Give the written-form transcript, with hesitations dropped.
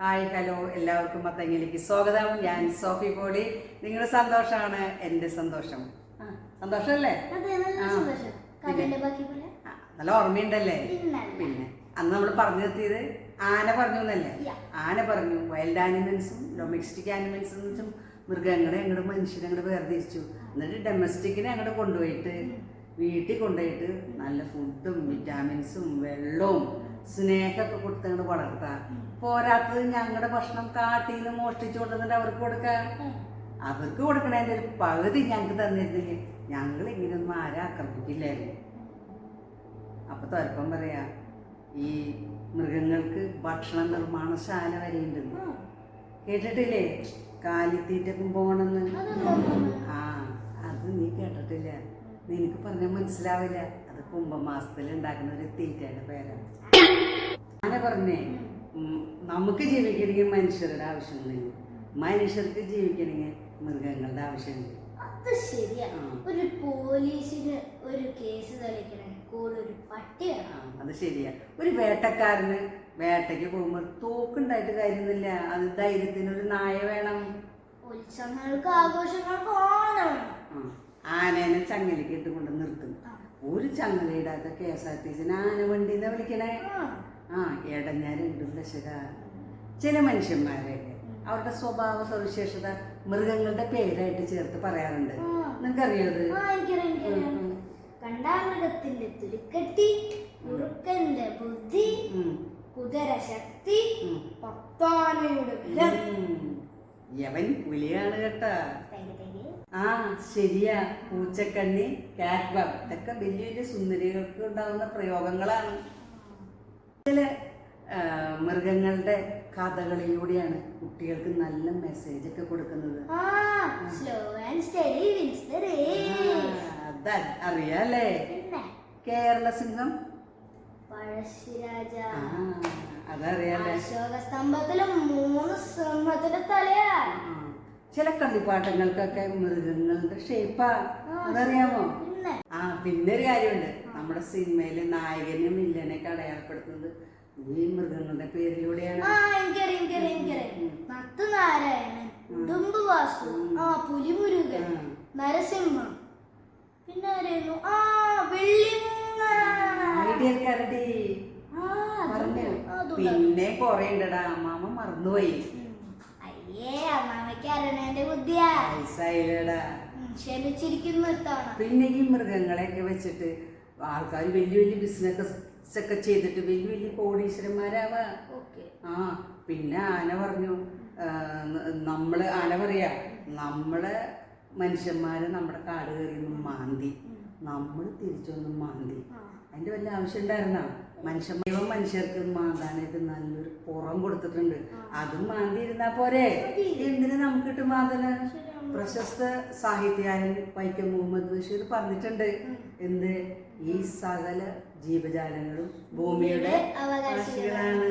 Hi hello എല്ലാവർക്കും മത്തങ്ങയിലേക്ക് സ്വാഗതം. ഞാൻ സോഫി പോളി. നിങ്ങളുടെ സന്തോഷമാണ് എൻ്റെ സന്തോഷം. സന്തോഷമല്ലേ? നല്ല ഓർമ്മയുണ്ടല്ലേ? പിന്നെ അന്ന് നമ്മൾ പറഞ്ഞു നിർത്തിയത് ആന പറഞ്ഞു എന്നല്ലേ? ആന പറഞ്ഞു വൈൽഡ് ആനിമൽസും ഡൊമസ്റ്റിക് ആനിമൽസും മൃഗങ്ങളെ അങ്ങോട്ട് മനുഷ്യനെ അങ്ങോട്ട് വേർതിരിച്ചു. എന്നിട്ട് ഡൊമസ്റ്റിക്കിനെ അങ്ങോട്ട് കൊണ്ടുപോയിട്ട് വീട്ടിൽ കൊണ്ടുപോയിട്ട് നല്ല ഫുഡും വിറ്റാമിൻസും വെള്ളവും സ്നേഹമൊക്കെ കൊടുത്തങ്ങോട്ട് വളർത്താം. പോരാത്തത് ഞങ്ങളുടെ ഭക്ഷണം കാട്ടിൽ നിന്ന് മോഷ്ടിച്ചു കൊണ്ടുവന്നിട്ട് അവർക്ക് കൊടുക്കാം. അവർക്ക് കൊടുക്കണതിൻ്റെ ഒരു പകുതി ഞങ്ങൾക്ക് തന്നിരുന്നില്ലേ ഞങ്ങൾ ഇങ്ങനെയൊന്നും ആരെ ആക്രമിക്കില്ലായിരുന്നു. അപ്പൊ തുരപ്പം പറയാ ഈ മൃഗങ്ങൾക്ക് ഭക്ഷണ നിർമ്മാണശാല വരെയുണ്ടെന്ന് കേട്ടിട്ടില്ലേ? കാലിത്തീറ്റക്കും പോണെന്ന്. ആ അത് നീ കേട്ടിട്ടില്ല. നിനക്ക് പറഞ്ഞാൽ മനസ്സിലാവില്ല. അത് കുംഭമാസത്തിൽ ഉണ്ടാക്കുന്ന ഒരു തീറ്റയുടെ പേരാണ്. അങ്ങനെ പറഞ്ഞേ നമുക്ക് ജീവിക്കണമെങ്കിൽ മനുഷ്യരുടെ ആവശ്യമില്ല, മനുഷ്യർക്ക് ജീവിക്കണമെങ്കിൽ മൃഗങ്ങളുടെ ആവശ്യമുണ്ട്. അത് ശരിയാ. ഒരു പോലീസിന് ഒരു കേസ് തെളിയിക്കണമെങ്കിൽ ഒരു പട്ടി വേണം. അത് ശരിയാ. ഒരു വേട്ടക്കാരന് വേട്ടയ്ക്ക് പോകുമ്പോൾ തോക്കുണ്ടായിട്ട് കാര്യമൊന്നുമില്ല. അത് ധൈര്യത്തിന് ഒരു നായ വേണം. ഉത്സവങ്ങൾക്ക് ആഘോഷങ്ങൾക്ക് ആനേനെ ചങ്ങലക്ക് ഇട്ടുകൊണ്ട് നിർത്തും. ഒരു ചങ്ങലയിടാത്ത KSRTC ആന വണ്ടിന്ന് വിളിക്കണേ. ഇടഞ്ഞ രണ്ടും ദശക. ചില മനുഷ്യന്മാരൊക്കെ അവരുടെ സ്വഭാവ സവിശേഷത മൃഗങ്ങളുടെ പേരായിട്ട് ചേർത്ത് പറയാറുണ്ട്. നിനക്കറിയത്? കണ്ടാമൃഗത്തിന്റെ തുരുക്കട്ടി, ഉറുക്കന്റെ ബുദ്ധി, കുതിര ശക്തി, പത്താനയുടെ ബലം. യവൻ പുലിയാണ് കേട്ടാ. ശരിയാ. പൂച്ചക്കണ്ണി, കാറ്റ്ബം ഇതൊക്കെ വലിയ വലിയ സുന്ദരികൾക്ക് ഉണ്ടാവുന്ന പ്രയോഗങ്ങളാണ്. ചില മൃഗങ്ങളുടെ കഥകളിലൂടെയാണ് കുട്ടികൾക്ക് നല്ല മെസ്സേജ് ഒക്കെ കൊടുക്കുന്നത്. അറിയാലേ? കേരള സിംഹം, അതറിയാലേ? ചില കളിപ്പാട്ടങ്ങൾക്കൊക്കെ മൃഗങ്ങളുടെ ഷേപ്പാ. അതറിയാമോ? പിന്നെ ഒരു കാര്യമുണ്ട്. നമ്മുടെ സിനിമയിലെ നായകനും വില്ലനെയൊക്കെ അടയാളപ്പെടുത്തുന്നത് ഈ മൃഗങ്ങളുടെ പേരിലൂടെയാണ്. പുലിമുരുകൻ, നരസിംഹം, പിന്നെ പിന്നെ കൊറേ ഉണ്ടടാ. അമ്മാമ്മ മറന്നുപോയി. പിന്നെ ഈ മൃഗങ്ങളെയൊക്കെ വെച്ചിട്ട് ആൾക്കാർ വലിയ വലിയ ബിസിനസ് ഒക്കെ ചെയ്തിട്ട് വലിയ വലിയ കോടീശ്വരന്മാരാവാ. പിന്നെ ആന പറഞ്ഞു ആന പറയാ നമ്മളെ മനുഷ്യന്മാര് നമ്മുടെ കാട് കയറിയൊന്നും മാന്തി, നമ്മൾ തിരിച്ചൊന്നും മാന്തി. അതിന്റെ വല്ല ആവശ്യം ഉണ്ടായിരുന്ന? മനുഷ്യർക്ക് മാന്താനായിട്ട് നല്ലൊരു പുറം കൊടുത്തിട്ടുണ്ട്. അതും മാന്തി ഇരുന്നാ പോരെ? എന്തിനു നമുക്കിട്ട് മാന്തല? പ്രശസ്ത സാഹിത്യകാരൻ വൈക്കം മുഹമ്മദ് ബഷീർ പറഞ്ഞിട്ടുണ്ട്. എന്ത്? ഈ സകല ജീവജാലങ്ങളും ഭൂമിയുടെ അവകാശികളാണ്.